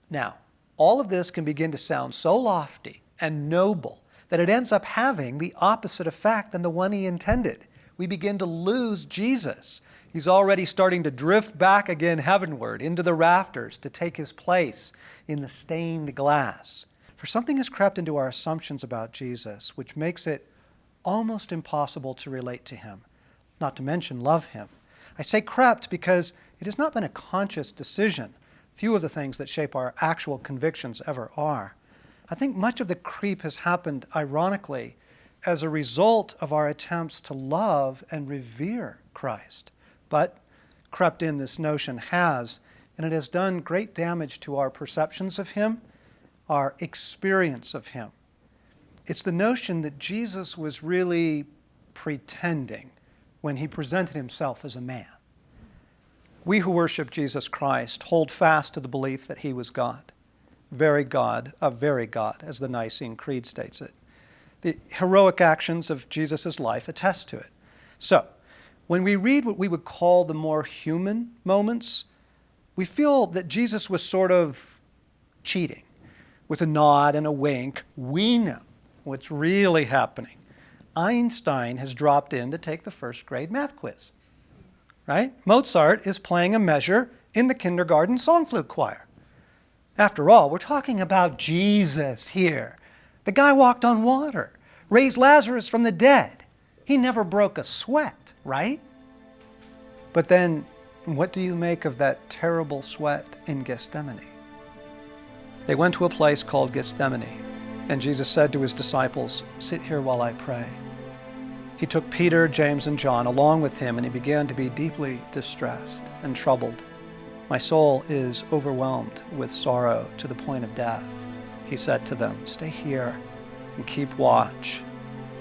Now, all of this can begin to sound so lofty and noble that it ends up having the opposite effect than the one he intended. We begin to lose Jesus. He's already starting to drift back again heavenward into the rafters to take his place in the stained glass. For something has crept into our assumptions about Jesus, which makes it almost impossible to relate to him, not to mention love him. I say crept because it has not been a conscious decision. Few of the things that shape our actual convictions ever are. I think much of the creep has happened, ironically, as a result of our attempts to love and revere Christ. But crept in this notion has, and it has done great damage to our perceptions of him, our experience of him. It's the notion that Jesus was really pretending when he presented himself as a man. We who worship Jesus Christ hold fast to the belief that he was God, very God, a very God, as the Nicene Creed states it. The heroic actions of Jesus' life attest to it. So, when we read what we would call the more human moments, we feel that Jesus was sort of cheating. With a nod and a wink, we know what's really happening. Einstein has dropped in to take the first grade math quiz, right? Mozart is playing a measure in the kindergarten song flute choir. After all, we're talking about Jesus here. The guy walked on water, raised Lazarus from the dead. He never broke a sweat, right? But then, what do you make of that terrible sweat in Gethsemane? They went to a place called Gethsemane, and Jesus said to his disciples, "Sit here while I pray." He took Peter, James, and John along with him, and he began to be deeply distressed and troubled. "My soul is overwhelmed with sorrow to the point of death," he said to them. "Stay here and keep watch."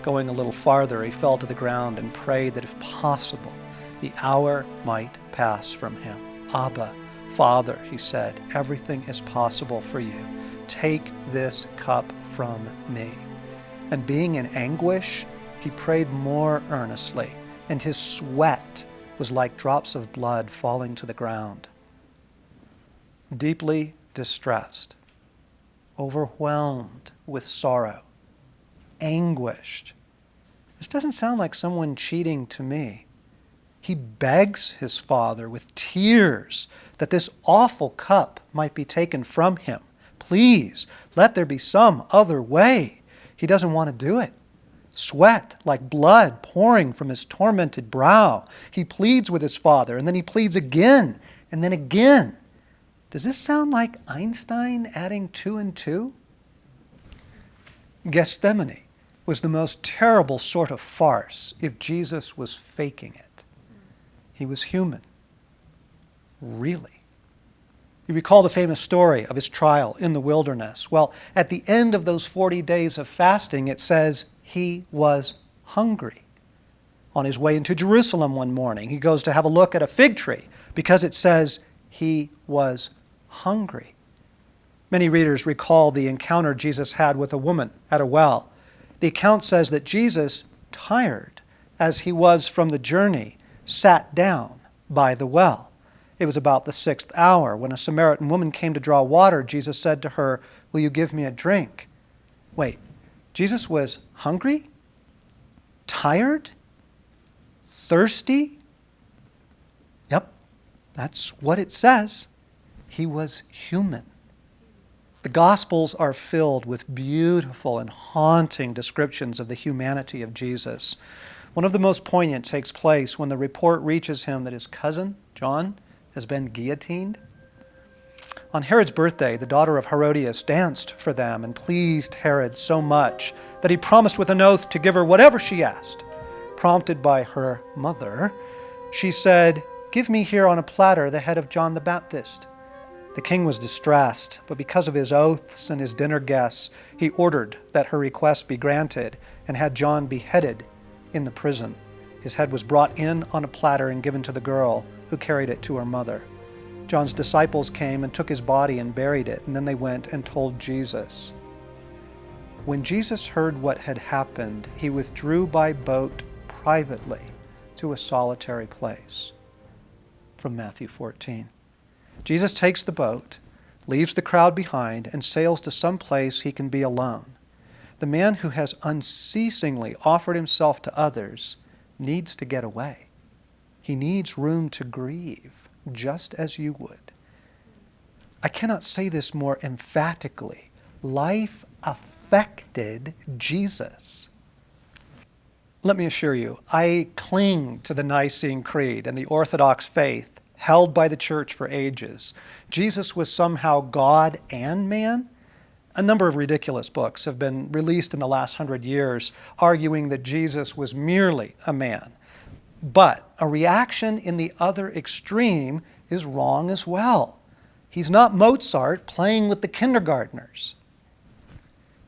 Going a little farther, he fell to the ground and prayed that if possible, the hour might pass from him. "Abba, Father," he said, "everything is possible for you. Take this cup from me." And being in anguish, he prayed more earnestly, and his sweat was like drops of blood falling to the ground. Deeply distressed, overwhelmed with sorrow, anguished. This doesn't sound like someone cheating to me. He begs his Father with tears that this awful cup might be taken from him. Please, let there be some other way. He doesn't want to do it. Sweat like blood pouring from his tormented brow. He pleads with his Father, and then he pleads again, and then again. Does this sound like Einstein adding 2 and 2? Gethsemane was the most terrible sort of farce if Jesus was faking it. He was human. Really. You recall the famous story of his trial in the wilderness. Well, at the end of those 40 days of fasting, it says he was hungry. On his way into Jerusalem one morning, he goes to have a look at a fig tree because it says he was hungry. Many readers recall the encounter Jesus had with a woman at a well. The account says that Jesus, tired as he was from the journey, sat down by the well. It was about the 6th hour. When a Samaritan woman came to draw water, Jesus said to her, "Will you give me a drink?" Wait, Jesus was hungry? Tired? Thirsty? Yep, that's what it says. He was human. The Gospels are filled with beautiful and haunting descriptions of the humanity of Jesus. One of the most poignant takes place when the report reaches him that his cousin, John, has been guillotined. On Herod's birthday, the daughter of Herodias danced for them and pleased Herod so much that he promised with an oath to give her whatever she asked. Prompted by her mother, she said, "Give me here on a platter the head of John the Baptist." The king was distressed, but because of his oaths and his dinner guests, he ordered that her request be granted and had John beheaded in the prison. His head was brought in on a platter and given to the girl, who carried it to her mother. John's disciples came and took his body and buried it, and then they went and told Jesus. When Jesus heard what had happened, he withdrew by boat privately to a solitary place. From Matthew 14. Jesus takes the boat, leaves the crowd behind, and sails to some place he can be alone. The man who has unceasingly offered himself to others needs to get away. He needs room to grieve, just as you would. I cannot say this more emphatically. Life affected Jesus. Let me assure you, I cling to the Nicene Creed and the Orthodox faith held by the church for ages. Jesus was somehow God and man. A number of ridiculous books have been released in the last 100 years arguing that Jesus was merely a man. But a reaction in the other extreme is wrong as well. He's not Mozart playing with the kindergartners.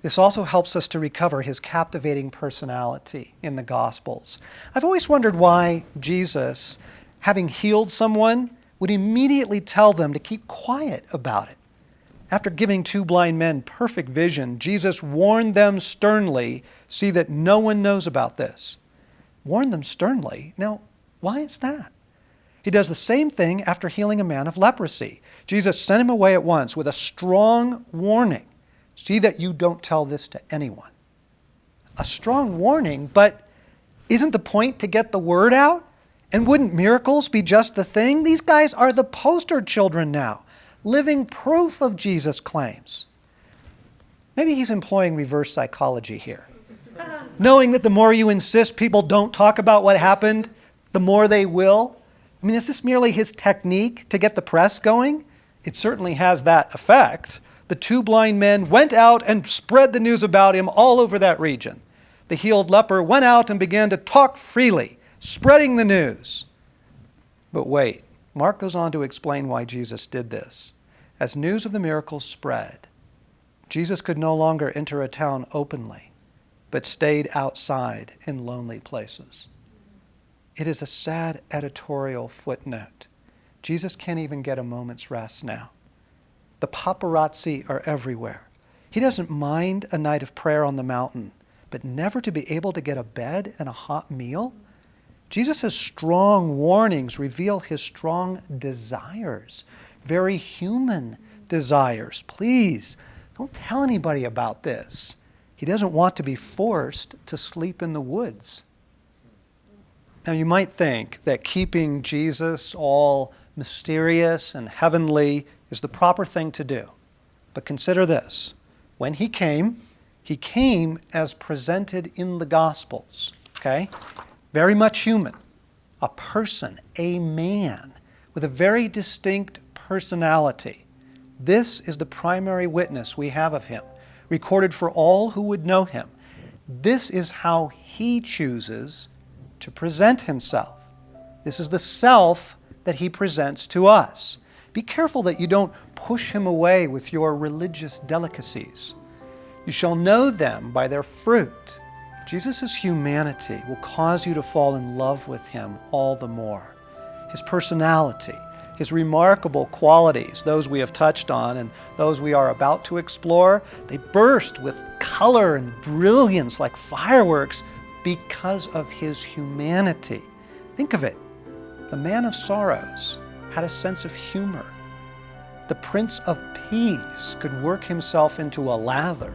This also helps us to recover his captivating personality in the Gospels. I've always wondered why Jesus, having healed someone, would immediately tell them to keep quiet about it. After giving 2 blind men perfect vision, Jesus warned them sternly, "See that no one knows about this." Warned them sternly? Now, why is that? He does the same thing after healing a man of leprosy. Jesus sent him away at once with a strong warning. See that you don't tell this to anyone. A strong warning, but isn't the point to get the word out? And wouldn't miracles be just the thing? These guys are the poster children now, living proof of Jesus' claims. Maybe he's employing reverse psychology here. Knowing that the more you insist people don't talk about what happened, the more they will. I mean, is this merely his technique to get the press going? It certainly has that effect. The 2 blind men went out and spread the news about him all over that region. The healed leper went out and began to talk freely, spreading the news. But wait, Mark goes on to explain why Jesus did this. As news of the miracles spread, Jesus could no longer enter a town openly, but stayed outside in lonely places. It is a sad editorial footnote. Jesus can't even get a moment's rest now. The paparazzi are everywhere. He doesn't mind a night of prayer on the mountain, but never to be able to get a bed and a hot meal? Jesus' strong warnings reveal his strong desires, very human desires. Please, don't tell anybody about this. He doesn't want to be forced to sleep in the woods. Now you might think that keeping Jesus all mysterious and heavenly is the proper thing to do. But consider this. When he came as presented in the Gospels. Okay? Very much human. A person, a man, with a very distinct personality. This is the primary witness we have of him, recorded for all who would know him. This is how he chooses to present himself. This is the self that he presents to us. Be careful that you don't push him away with your religious delicacies. You shall know them by their fruit. Jesus' humanity will cause you to fall in love with him all the more. His personality, his remarkable qualities, those we have touched on and those we are about to explore, they burst with color and brilliance like fireworks because of his humanity. Think of it. The man of sorrows had a sense of humor. The Prince of Peace could work himself into a lather.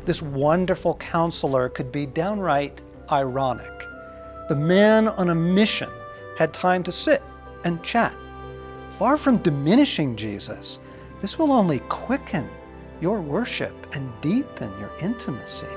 This wonderful counselor could be downright ironic. The man on a mission had time to sit and chat. Far from diminishing Jesus, this will only quicken your worship and deepen your intimacy.